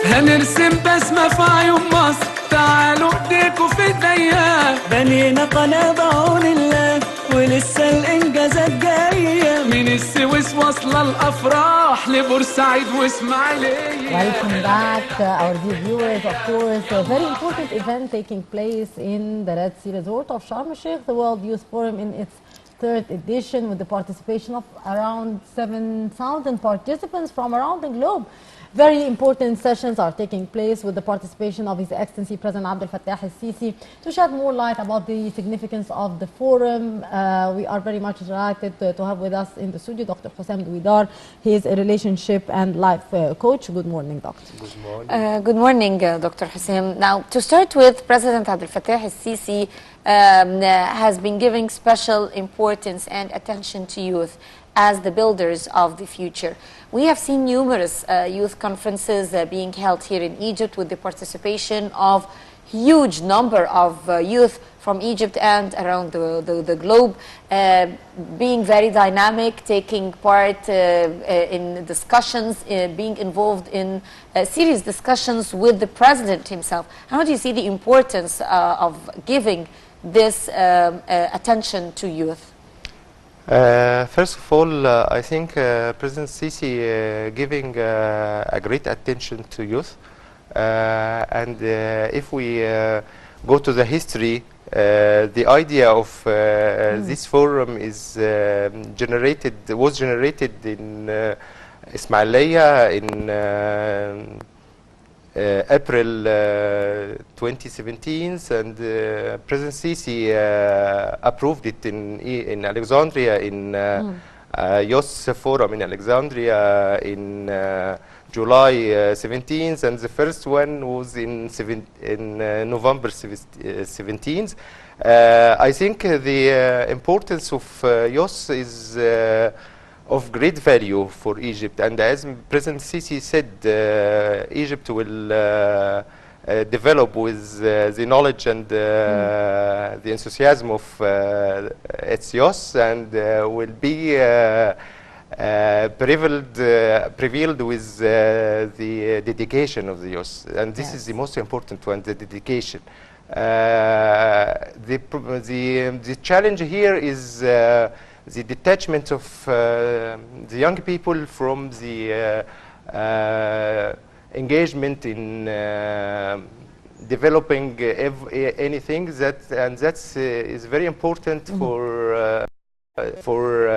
هنرسم بسمة في عيون مصر، تعالوا ايديكوا في ايديا. بنينا قناة بعون الله ولسه الإنجازات جاية. من السويس واصلة الأفراح لبورسعيد وإسماعيلية. Welcome back, our dear viewers. Of course, a very important event taking place in the Red Sea Resort of Sharm el-Sheikh, the World Youth Forum in its third edition, with the participation of around 7,000 participants from around the globe. Very important sessions are taking place with the participation of His Excellency President Abdel Fattah el-Sisi to shed more light about the significance of the forum. We are very much delighted to have with us in the studio Dr.Hossam Dwidar. He is a relationship and life coach. Good morning, Doctor. Good morning. Good morning, Dr. Hossam. Now, to start with, President Abdel Fattah el-Sisi has been giving special importance and attention to youth as the builders of the future. We have seen numerous youth conferences being held here in Egypt with the participation of huge number of youth from Egypt and around the globe, being very dynamic, taking part in discussions, being involved in serious discussions with the president himself. How do you see the importance of giving this attention to youth? First of all, I think President Sisi giving a great attention to youth, and if we go to the history, the idea of this forum is was generated in Ismailia in April 2017, and President Sisi approved it in Alexandria, in Youth Forum in Alexandria in July 17th, and the first one was in November 17th. I think the importance of youth is of great value for Egypt, and as President Sisi said, Egypt will develop with the knowledge and the enthusiasm of its youth, and will be prevailed with the dedication of the youth, and this is the most important one, the dedication. The challenge here is the detachment of the young people from the engagement in developing anything and that's is very important for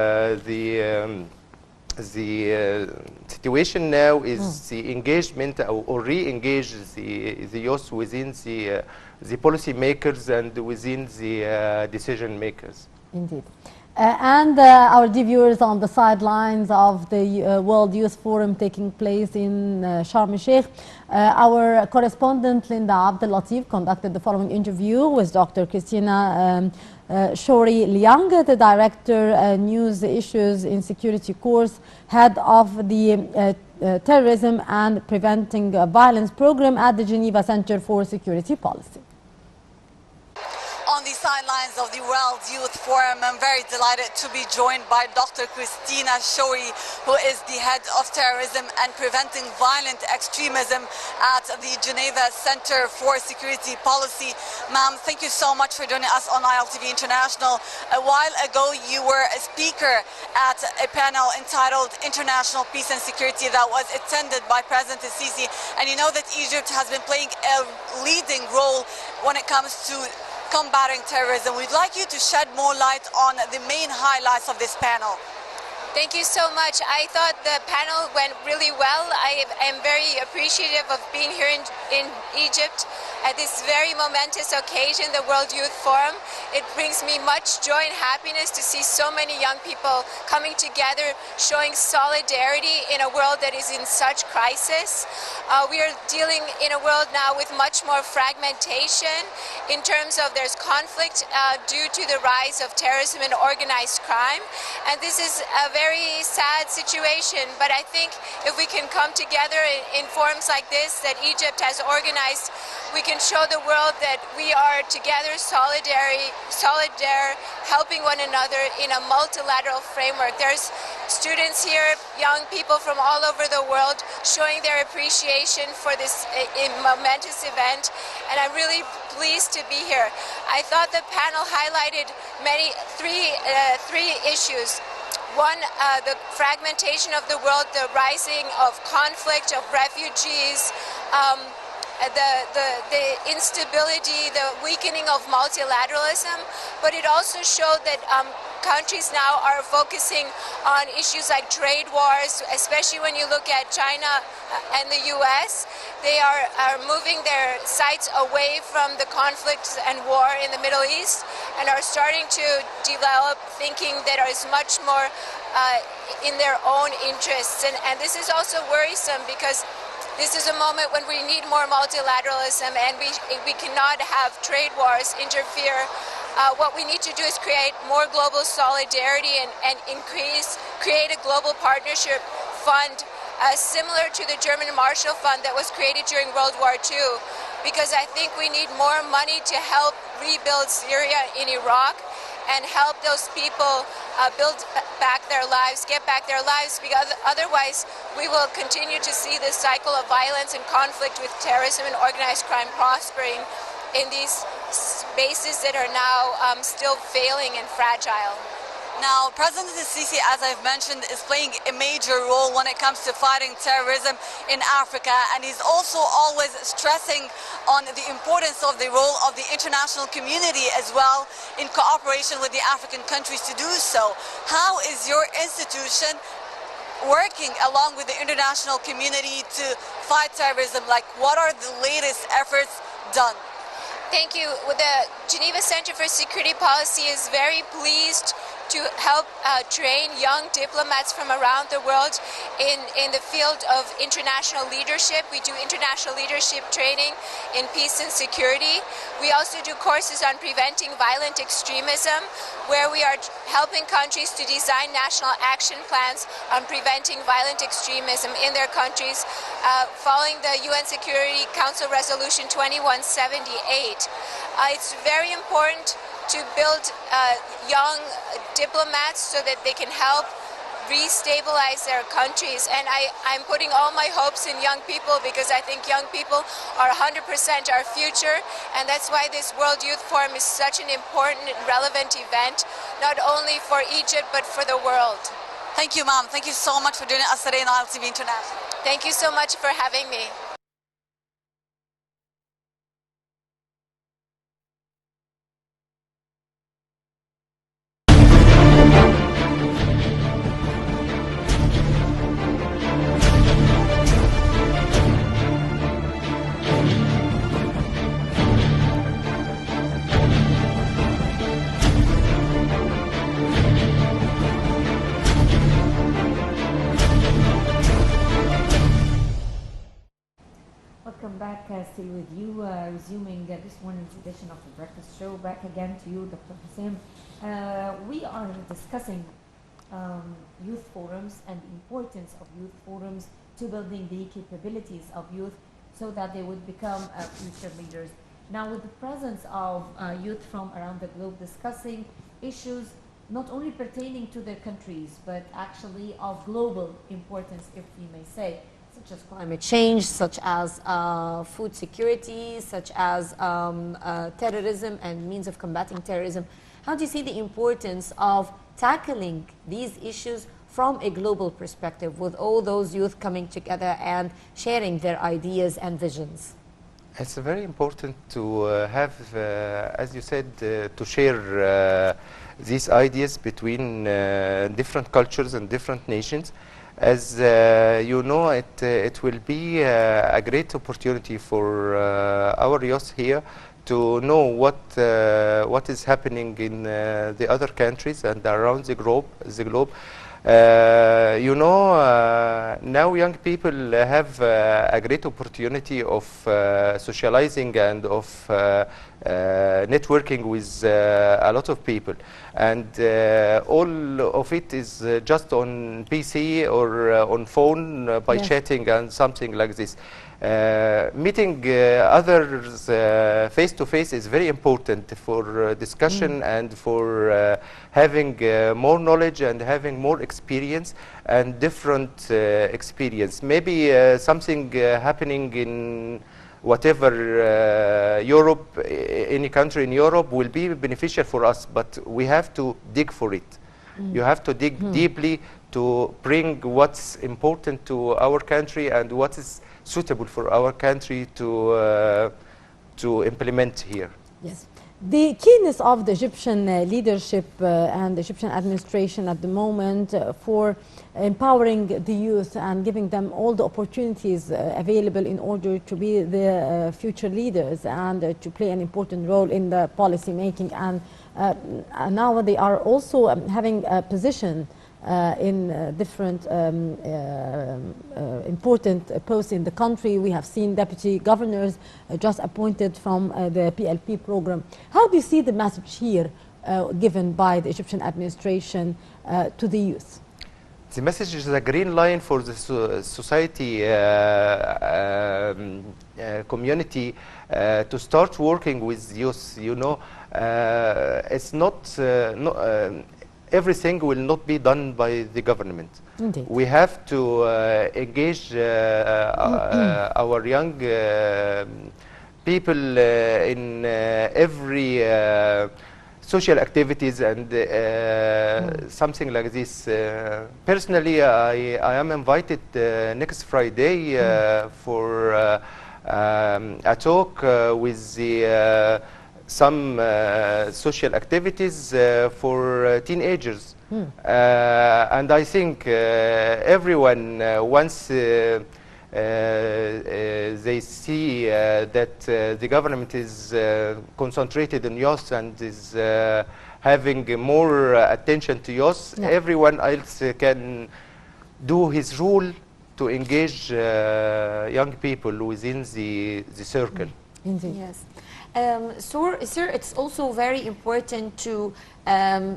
the situation now is the engagement or re-engage the youth within the policy makers and within the decision makers. Indeed. And our dear viewers, on the sidelines of the World Youth Forum taking place in Sharm el-Sheikh, our correspondent Linda Abdel Latif conducted the following interview with Dr. Christina Shori Liang, the Director News Issues in Security course, head of the Terrorism and Preventing Violence program at the Geneva Center for Security Policy. On the sidelines of the World Youth Forum, I'm very delighted to be joined by Dr. Christina Shori, who is the head of Terrorism and Preventing Violent Extremism at the Geneva Center for Security Policy. Ma'am, thank you so much for joining us on ILTV International. A while ago, you were a speaker at a panel entitled International Peace and Security that was attended by President Sisi, and you know that Egypt has been playing a leading role when it comes to combating terrorism. We'd like you to shed more light on the main highlights of this panel. Thank you so much. I thought the panel went really well. I am very appreciative of being here in Egypt at this very momentous occasion, the World Youth Forum. It brings me much joy and happiness to see so many young people coming together, showing solidarity in a world that is in such crisis. We are dealing in a world now with much more fragmentation in terms of there's conflict due to the rise of terrorism and organized crime. And this is a very sad situation, but I think if we can come together in forums like this that Egypt has organized, we can can show the world that we are together, solidar, helping one another in a multilateral framework. There's students here, young people from all over the world, showing their appreciation for this momentous event, and I'm really pleased to be here. I thought the panel highlighted three issues. One, the fragmentation of the world, the rising of conflict, of refugees, the instability, the weakening of multilateralism, but it also showed that countries now are focusing on issues like trade wars, especially when you look at China and the US. They are moving their sights away from the conflicts and war in the Middle East and are starting to develop thinking that is much more in their own interests. And this is also worrisome because this is a moment when we need more multilateralism, and we cannot have trade wars interfere. What we need to do is create more global solidarity and create a global partnership fund similar to the German Marshall Fund that was created during World War II, because I think we need more money to help rebuild Syria and Iraq and help those people build back their lives, get back their lives, because otherwise we will continue to see this cycle of violence and conflict with terrorism and organized crime prospering in these spaces that are now still failing and fragile. Now, President Sisi, as I've mentioned, is playing a major role when it comes to fighting terrorism in Africa, and he's also always stressing on the importance of the role of the international community as well in cooperation with the African countries to do so. How is your institution working along with the international community to fight terrorism? Like, what are the latest efforts done? Thank you. The Geneva Center for Security Policy is very pleased to help train young diplomats from around the world in the field of international leadership. We do international leadership training in peace and security. We also do courses on preventing violent extremism, where we are helping countries to design national action plans on preventing violent extremism in their countries, following the UN Security Council Resolution 2178. It's very important to build young diplomats so that they can help restabilize their countries. And I'm putting all my hopes in young people, because I think young people are 100% our future. And that's why this World Youth Forum is such an important and relevant event, not only for Egypt, but for the world. Thank you, Ma'am. Thank you so much for doing us today on ILTV International. Thank you so much for having me. Welcome back, still with you, resuming this morning's edition of the Breakfast Show. Back again to you, Dr. Hossam. We are discussing youth forums and the importance of youth forums to building the capabilities of youth so that they would become future leaders. Now, with the presence of youth from around the globe discussing issues not only pertaining to their countries, but actually of global importance, if we may say, such as climate change, such as food security, such as terrorism and means of combating terrorism. How do you see the importance of tackling these issues from a global perspective, with all those youth coming together and sharing their ideas and visions? It's very important to have, as you said, to share these ideas between different cultures and different nations. As you know, it will be a great opportunity for our youth here to know what is happening in the other countries and around the globe. You know, now young people have a great opportunity of socializing and of networking with a lot of people, and all of it is just on PC or on phone by Yes. chatting and something like this. Meeting others face to face is very important for discussion and for having more knowledge and having more experience and different experience. Maybe something happening in whatever Europe, any country in Europe will be beneficial for us, but we have to dig for it. You have to dig deeply to bring what's important to our country and what is suitable for our country to implement here. Yes. The keenness of the Egyptian leadership and the Egyptian administration at the moment for empowering the youth and giving them all the opportunities available in order to be the future leaders and to play an important role in the policy making. And now they are also having a position in different important posts in the country. We have seen deputy governors just appointed from the PLP program. How do you see the message here given by the Egyptian administration to the youth? The message is a green line for the society community to start working with youth. You know, it's not everything will not be done by the government. Indeed. We have to engage our young people in every social activities and something like this. Personally, I am invited next Friday for a talk with the some social activities for teenagers. And I think everyone once they see that the government is concentrated on youth and is having more attention to youth, everyone else can do his role to engage young people within the circle. Indeed. Yes. Sir, it's also very important to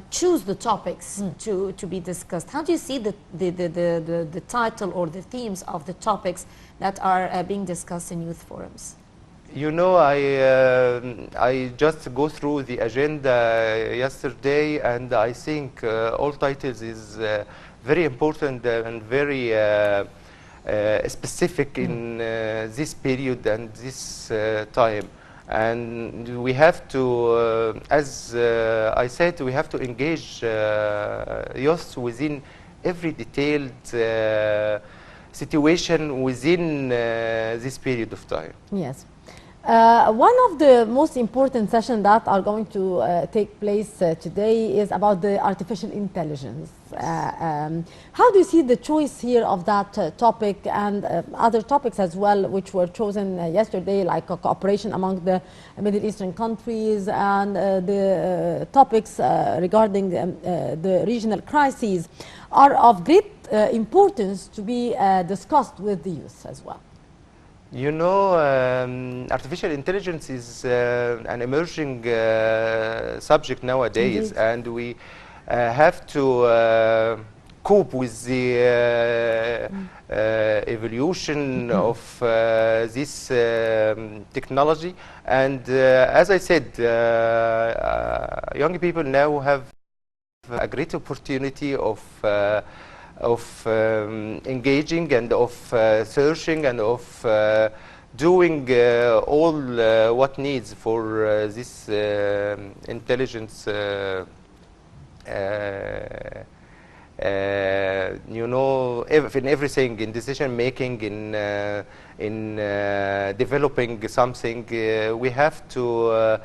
choose the topics to be discussed. How do you see the title or the themes of the topics that are being discussed in youth forums? You know, I just go through the agenda yesterday, and I think all titles is very important and very specific in this period and this time. And we have to, as I said, we have to engage youth within every detailed situation within this period of time. Yes. One of the most important sessions that are going to take place today is about the artificial intelligence. How do you see the choice here of that topic and other topics as well, which were chosen yesterday, like cooperation among the Middle Eastern countries and the topics regarding the regional crises are of great importance to be discussed with the youth as well? You know, artificial intelligence is an emerging subject nowadays. Indeed. And we have to cope with the evolution of this technology. And as I said, young people now have a great opportunity of engaging and of searching and of doing all what needs for this intelligence, you know, in everything, in decision making, in developing something, we have to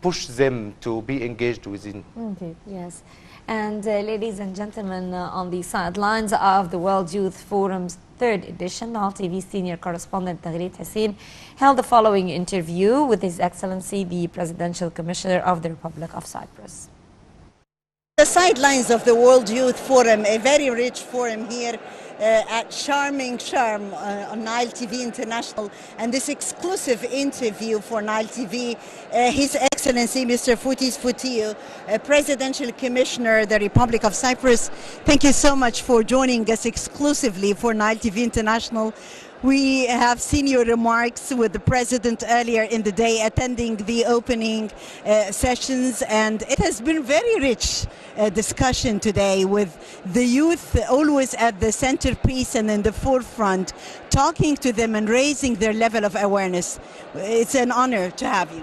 push them to be engaged within. Okay. Yes. And ladies and gentlemen, on the sidelines of the World Youth Forum's 3rd edition, Nile TV senior correspondent Dec.16 Hussein held the following interview with His Excellency the Presidential Commissioner of the Republic of Cyprus. The sidelines of the World Youth Forum, a very rich forum here at charming Sharm on Nile TV International, and this exclusive interview for Nile TV, His Excellency Mr. Fotis Fotiou, Presidential Commissioner, the Republic of Cyprus. Thank you so much for joining us exclusively for Nile TV International. We have seen your remarks with the President earlier in the day attending the opening sessions, and it has been very rich discussion today with the youth always at the centerpiece and in the forefront, talking to them and raising their level of awareness. It's an honor to have you.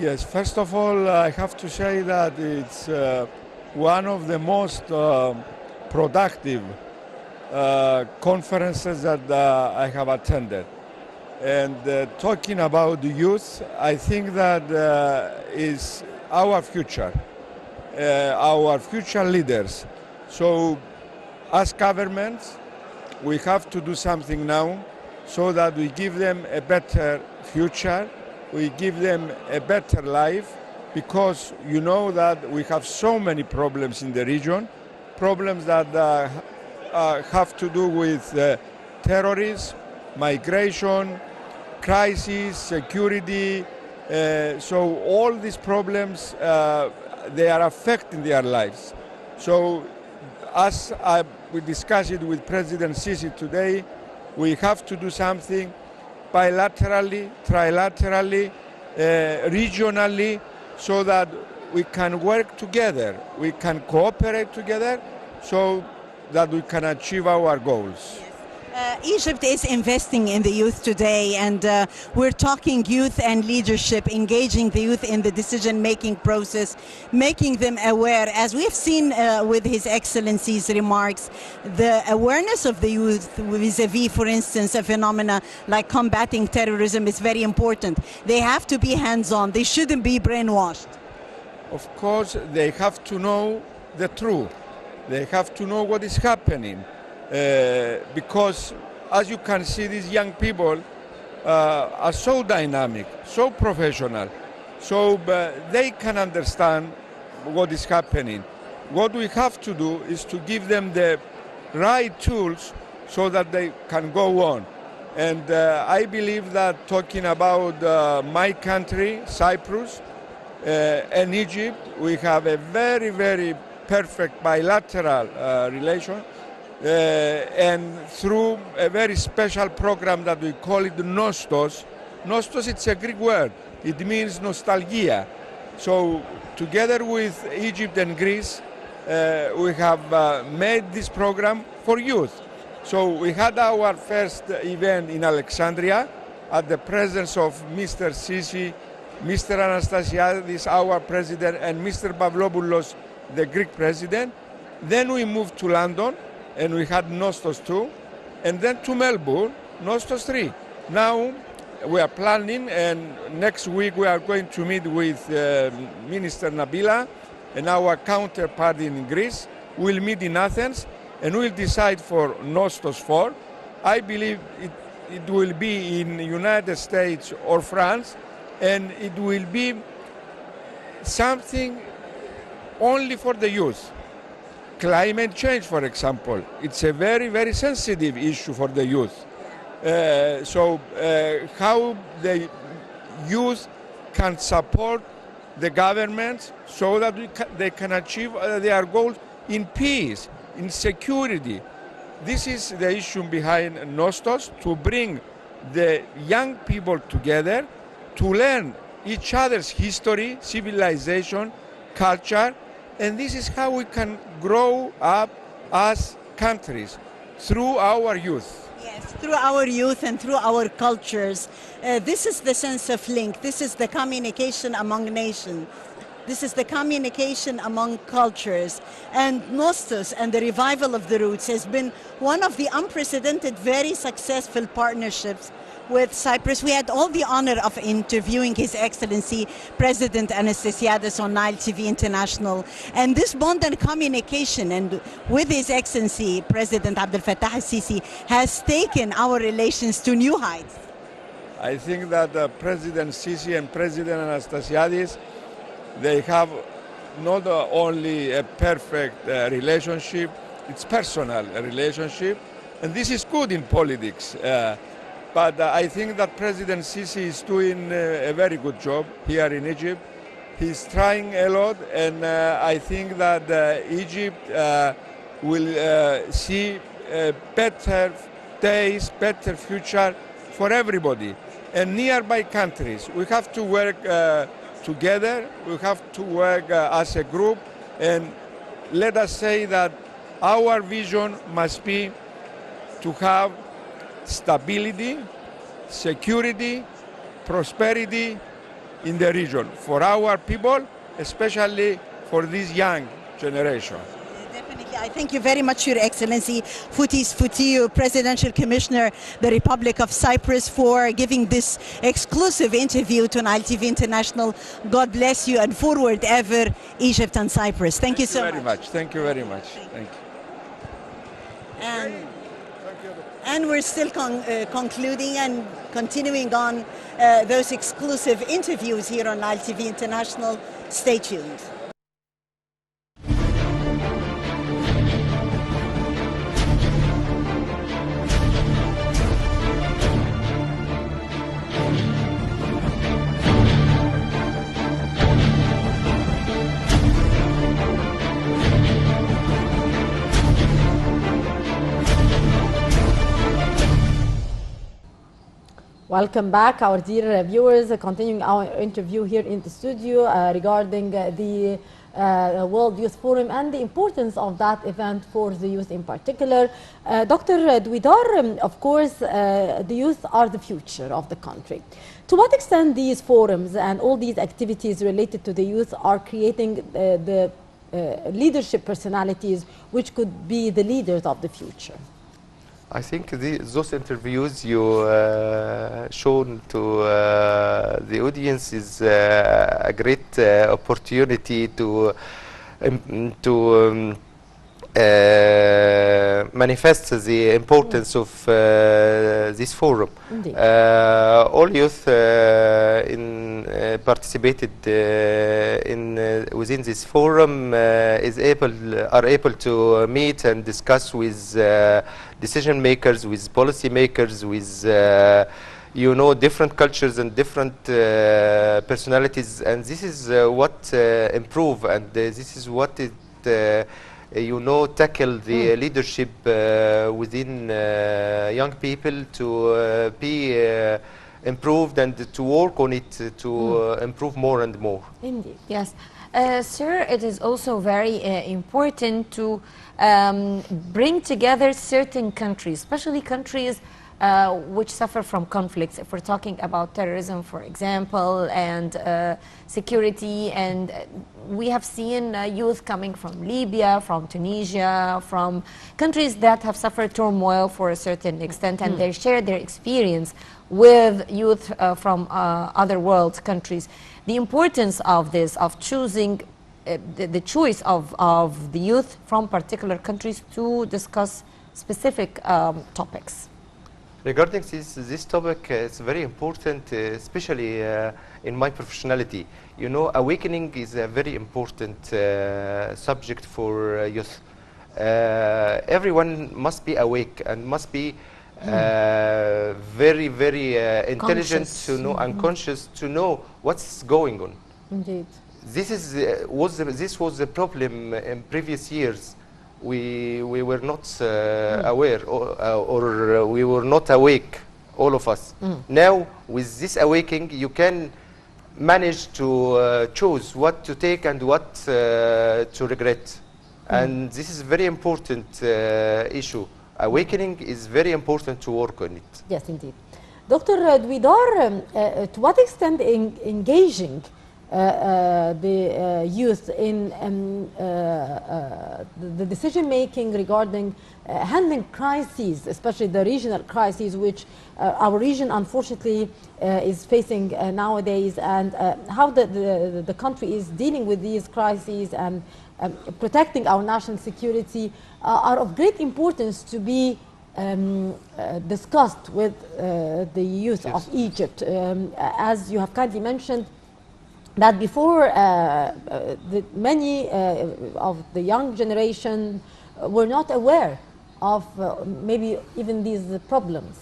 Yes, first of all, I have to say that it's one of the most productive conferences that I have attended. And talking about the youth, I think that is our future leaders. So as governments, we have to do something now so that we give them a better future, we give them a better life, because you know that we have so many problems in the region, problems that have to do with terrorism, migration, crisis, security. So all these problems, they are affecting their lives. So as we discussed it with President Sisi today, we have to do something bilaterally, trilaterally, regionally, so that we can work together, we can cooperate together, so that we can achieve our goals. Egypt is investing in the youth today, and we're talking youth and leadership, engaging the youth in the decision-making process, making them aware. As we have seen with His Excellency's remarks, the awareness of the youth vis-a-vis, for instance, a phenomena like combating terrorism is very important. They have to be hands-on. They shouldn't be brainwashed. Of course, they have to know the truth. They have to know what is happening. Because as you can see, these young people are so dynamic, so professional, so they can understand what is happening. What we have to do is to give them the right tools so that they can go on. And I believe that talking about my country, Cyprus, and Egypt, we have a very, very perfect bilateral relation. And through a very special program that we call it Nostos. Nostos, it's a Greek word. It means nostalgia. So together with Egypt and Greece, we have made this program for youth. So we had our first event in Alexandria at the presence of Mr. Sisi, Mr. Anastasiadis, our president, and Mr. Pavlopoulos, the Greek president. Then we moved to London, and we had Nostos 2, and then to Melbourne, Nostos 3. Now we are planning, and next week we are going to meet with Minister Nabila and our counterpart in Greece. We'll meet in Athens, and we'll decide for Nostos 4. I believe it will be in the United States or France, and it will be something only for the youth. Climate change, for example, it's a very, very sensitive issue for the youth. So how the youth can support the government so that they can achieve their goals in peace, in security. This is the issue behind Nostos, to bring the young people together to learn each other's history, civilization, culture, and this is how we can grow up as countries, through our youth. Yes, through our youth and through our cultures. This is the sense of link. This is the communication among nations. This is the communication among cultures. And Nostos and the revival of the roots has been one of the unprecedented, very successful partnerships with Cyprus. We had all the honor of interviewing His Excellency President Anastasiadis on Nile TV International. And this bond and communication, and with His Excellency President Abdel Fattah al-Sisi, has taken our relations to new heights. I think that President Sisi and President Anastasiadis, they have not only a perfect relationship, it's personal relationship, and this is good in politics. But I think that President Sisi is doing a very good job here in Egypt. He's trying a lot, and I think that Egypt will see better days, better future for everybody. And nearby countries, we have to work together, we have to work as a group, and let us say that our vision must be to have stability, security, prosperity in the region for our people, especially for this young generation. Definitely. I thank you very much, Your Excellency, Fotis Foutiou, Presidential Commissioner, the Republic of Cyprus, for giving this exclusive interview to Nile TV International. God bless you, and forward ever, Egypt and Cyprus. Thank you so much. Very much. Thank you very much. Thank you. And we're still concluding and continuing on those exclusive interviews here on Nile TV International. Stay tuned. Welcome back, our dear viewers. Continuing our interview here in the studio regarding the World Youth Forum and the importance of that event for the youth in particular. Dr. Dwidar, of course, the youth are the future of the country. To what extent these forums and all these activities related to the youth are creating the leadership personalities which could be the leaders of the future? I think those interviews you shown to the audience is a great opportunity to manifest the importance of this forum. All youth participated within this forum are able to meet and discuss with decision makers, with policy makers, with different cultures and different personalities, and this is what improve, and this is what it tackle the leadership within young people to be improved and to work on it to improve more and more. Indeed, yes. Sir, it is also very important to bring together certain countries, especially countries which suffer from conflicts. If we're talking about terrorism, for example, and security, and we have seen youth coming from Libya, from Tunisia, from countries that have suffered turmoil for a certain extent, and they share their experience with youth from other world countries. The importance of this, of choosing the choice of the youth from particular countries to discuss specific topics. Regarding this topic, it's very important, especially in my professionality. Awakening is a very important subject for youth. Everyone must be awake and must be very, very intelligent to know and conscious to know what's going on. Indeed. This was the problem in previous years. We were not aware or we were not awake, all of us. Now, with this awakening, you can manage to choose what to take and what to regret. And this is a very important issue. Awakening is very important to work on it. Yes, indeed. Dr. Dwidar, to what extent engaging the youth in the decision-making regarding handling crises, especially the regional crises, which our region unfortunately is facing nowadays, and how the country is dealing with these crises and protecting our national security are of great importance to be discussed with the youth of Egypt. As you have kindly mentioned, that before many of the young generation were not aware of maybe even these problems.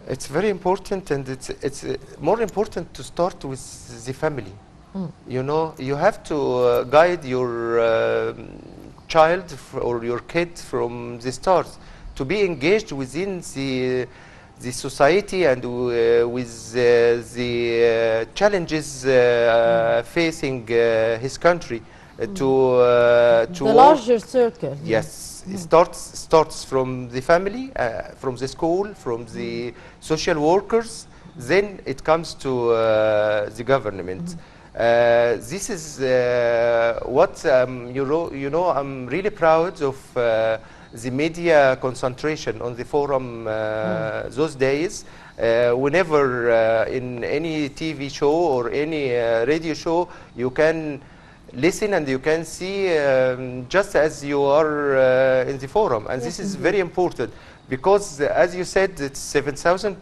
It's very important, and it's more important to start with the family. You know, you have to guide your child or your kid from the start to be engaged within the society and with the challenges facing his country. To the larger circle. Yes, it starts from the family, from the school, from the social workers. Then it comes to the government. This is what you know. I'm really proud of the media concentration on the forum those days. Whenever in any TV show or any radio show, you can listen and you can see just as you are in the forum, and this is very important because, as you said, it's 7,000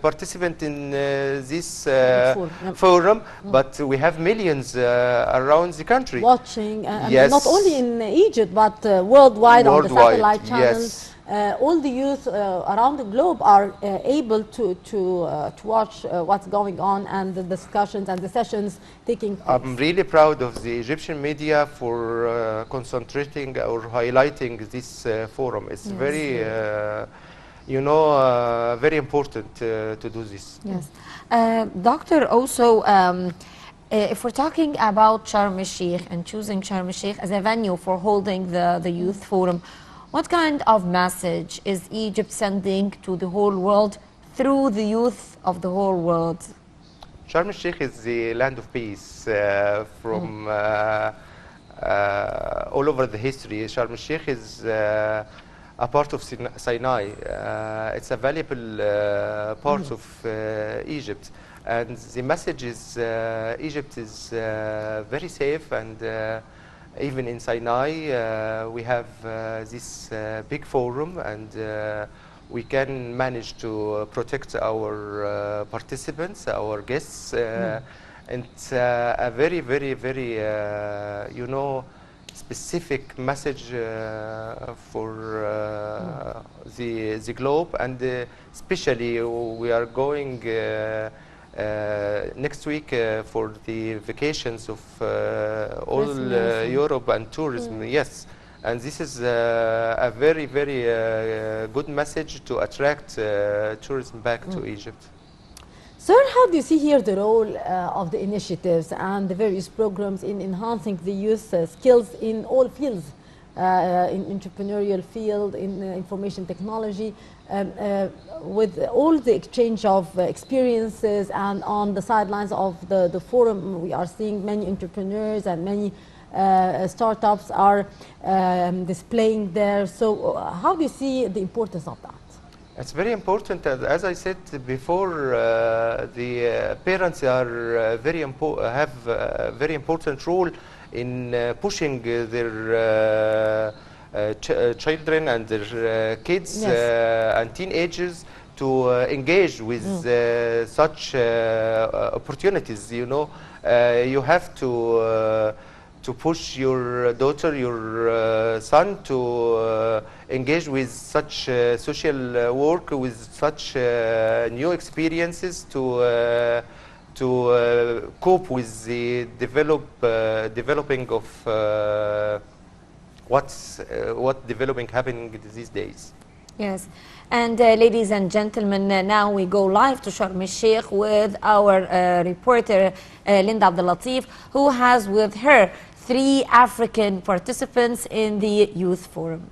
participants in this forum, but we have millions around the country watching. Not only in Egypt, but worldwide on the satellite channels. Yes. All the youth around the globe are able to watch what's going on and the discussions and the sessions taking place. I'm really proud of the Egyptian media for concentrating or highlighting this forum. It's very, you know, very important to do this. Yes. Doctor, also, if we're talking about Sharm el-Sheikh and choosing Sharm el-Sheikh as a venue for holding the youth forum, what kind of message is Egypt sending to the whole world through the youth of the whole world? Sharm el-Sheikh is the land of peace from all over the history. Sharm el-Sheikh is a part of Sinai. It's a valuable part of Egypt. And the message is Egypt is very safe, and even in Sinai, we have this big forum, and we can manage to protect our participants, our guests. And it's a very, very, very, you know, specific message for the globe, and especially we are going next week for the vacations of all Europe and tourism. Yes, and this is a very, very good message to attract tourism back to Egypt. Sir, how do you see here the role of the initiatives and the various programs in enhancing the youth skills in all fields, in entrepreneurial field, in information technology, with all the exchange of experiences, and on the sidelines of the forum we are seeing many entrepreneurs and many startups are displaying there. So how do you see the importance of that? It's very important. As I said before, the parents are have a very important role in pushing their children and their kids and teenagers to engage with such opportunities. You know, you have to push your daughter, your son to engage with such social work, with such new experiences, to cope with the developing of what developing happening these days. Yes, and ladies and gentlemen, now we go live to Sharm el-Sheikh with our reporter Linda Abdel-Latif, who has with her 3 African participants in the Youth Forum.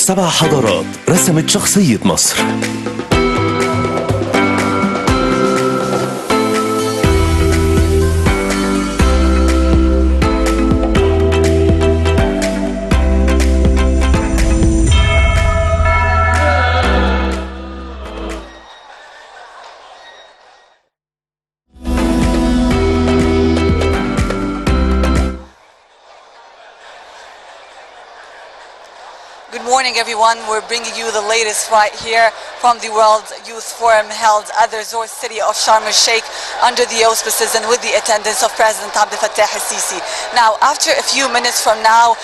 سبع حضارات رسمت شخصية مصر. morning, everyone. We're bringing you the latest right here from the World Youth Forum held at the resort city of Sharm el-Sheikh under the auspices and with the attendance of President Abdel Fattah el-Sisi. Now, after a few minutes from now,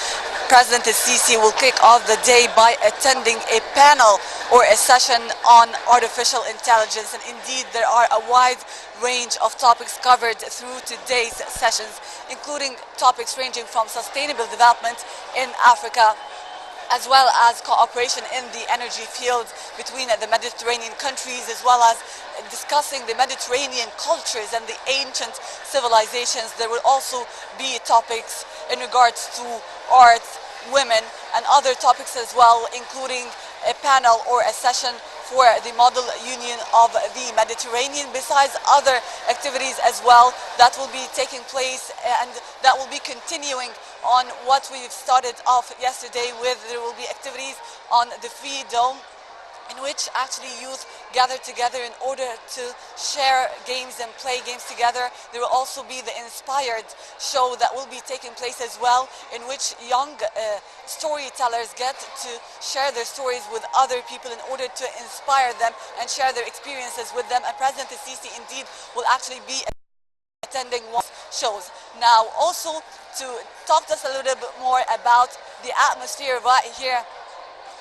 President el-Sisi will kick off the day by attending a panel or a session on artificial intelligence. And indeed, there are a wide range of topics covered through today's sessions, including topics ranging from sustainable development in Africa, as well as cooperation in the energy field between the Mediterranean countries, as well as discussing the Mediterranean cultures and the ancient civilizations. There will also be topics in regards to art, women, and other topics as well, including a panel or a session for the Model Union of the Mediterranean, besides other activities as well that will be taking place and that will be continuing on what we've started off yesterday with. There will be activities on the Free Dome, in which actually youth gather together in order to share games and play games together. There will also be the Inspired show that will be taking place as well, in which young storytellers get to share their stories with other people in order to inspire them and share their experiences with them. And President el-Sisi indeed will actually be attending one shows. Now, also to talk to us a little bit more about the atmosphere right here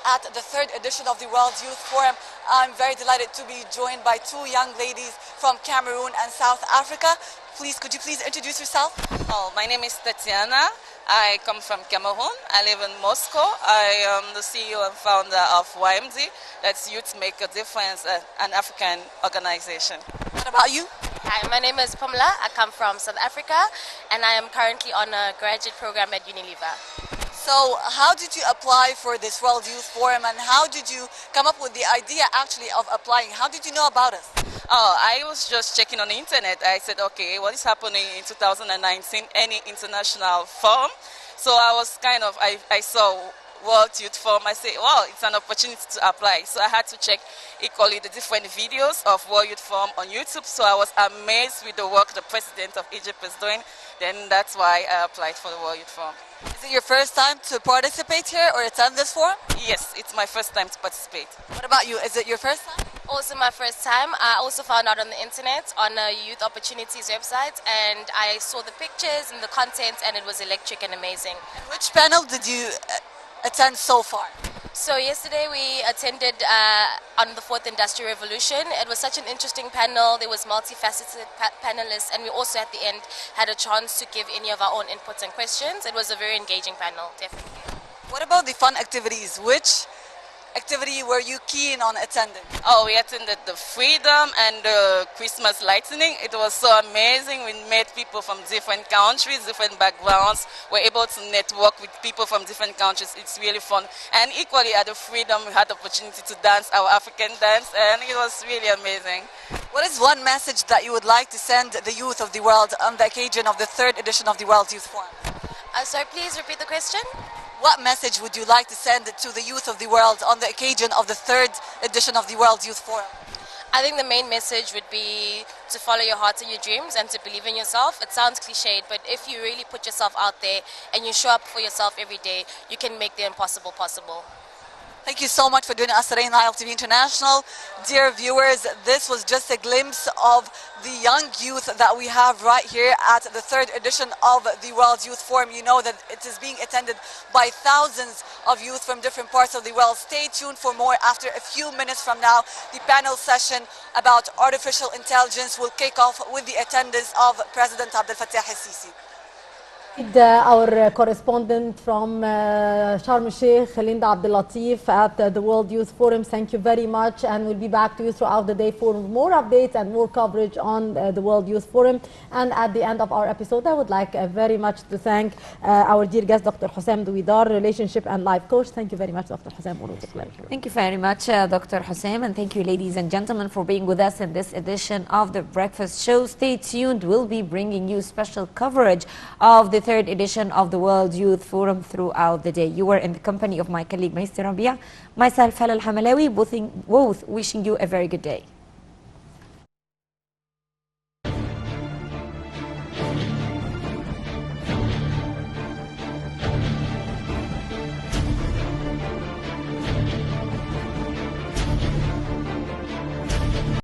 at the third edition of the World Youth Forum, I'm very delighted to be joined by two young ladies from Cameroon and South Africa. Could you please introduce yourself? Oh, my name is Tatiana. I come from Cameroon. I live in Moscow. I am the CEO and founder of YMD, that's Youth Make a Difference, an African organization. What about you? Hi, my name is Pamela. I come from South Africa, and I am currently on a graduate program at Unilever. So how did you apply for this World Youth Forum, and how did you come up with the idea actually of applying? How did you know about us? Oh, I was just checking on the internet. I said, okay, what is happening in 2019, any international forum? So I was I saw World Youth Forum. I said, well, it's an opportunity to apply. So I had to check equally the different videos of World Youth Forum on YouTube. So I was amazed with the work the President of Egypt is doing. Then that's why I applied for the World Youth Forum. Is it your first time to participate here or attend this forum? Yes, it's my first time to participate. What about you? Is it your first time? Also my first time. I also found out on the internet on a Youth Opportunities website, and I saw the pictures and the content, and it was electric and amazing. And which panel did you attend so far? So yesterday we attended on the Fourth Industrial Revolution. It was such an interesting panel. There was multifaceted panelists, and we also at the end had a chance to give any of our own inputs and questions. It was a very engaging panel, definitely. What about the fun activities? Which activity were you keen on attending? Oh, we attended the Freedom and the Christmas lightning. It was so amazing. We met people from different countries, different backgrounds. We're able to network with people from different countries. It's really fun. And equally at the Freedom, we had the opportunity to dance our African dance, and it was really amazing. What is one message that you would like to send the youth of the world on the occasion of the third edition of the World Youth Forum? Sorry, please repeat the question. What message would you like to send to the youth of the world on the occasion of the third edition of the World Youth Forum? I think the main message would be to follow your heart and your dreams and to believe in yourself. It sounds cliched, but if you really put yourself out there and you show up for yourself every day, you can make the impossible possible. Thank you so much for doing us today on ILTV International. Dear viewers, this was just a glimpse of the young youth that we have right here at the third edition of the World Youth Forum. You know that it is being attended by thousands of youth from different parts of the world. Stay tuned for more. After a few minutes from now, the panel session about artificial intelligence will kick off with the attendance of President Abdel Fattah el-Sisi. Our correspondent from Sharm el-Sheikh, Linda Abdelatif at the World Youth Forum. Thank you very much, and we'll be back to you throughout the day for more updates and more coverage on the World Youth Forum. And at the end of our episode, I would like very much to thank our dear guest, Dr.Hossam Dwidar, relationship and life coach. Thank you very much, Dr. Hossam. Always a pleasure. Thank you very much, Dr. Hossam, and thank you, ladies and gentlemen, for being with us in this edition of the Breakfast Show. Stay tuned. We'll be bringing you special coverage of the third edition of the World Youth Forum throughout the day. You were in the company of my colleague, Mr. Rabia, myself, Halal Hamalawi, both wishing you a very good day.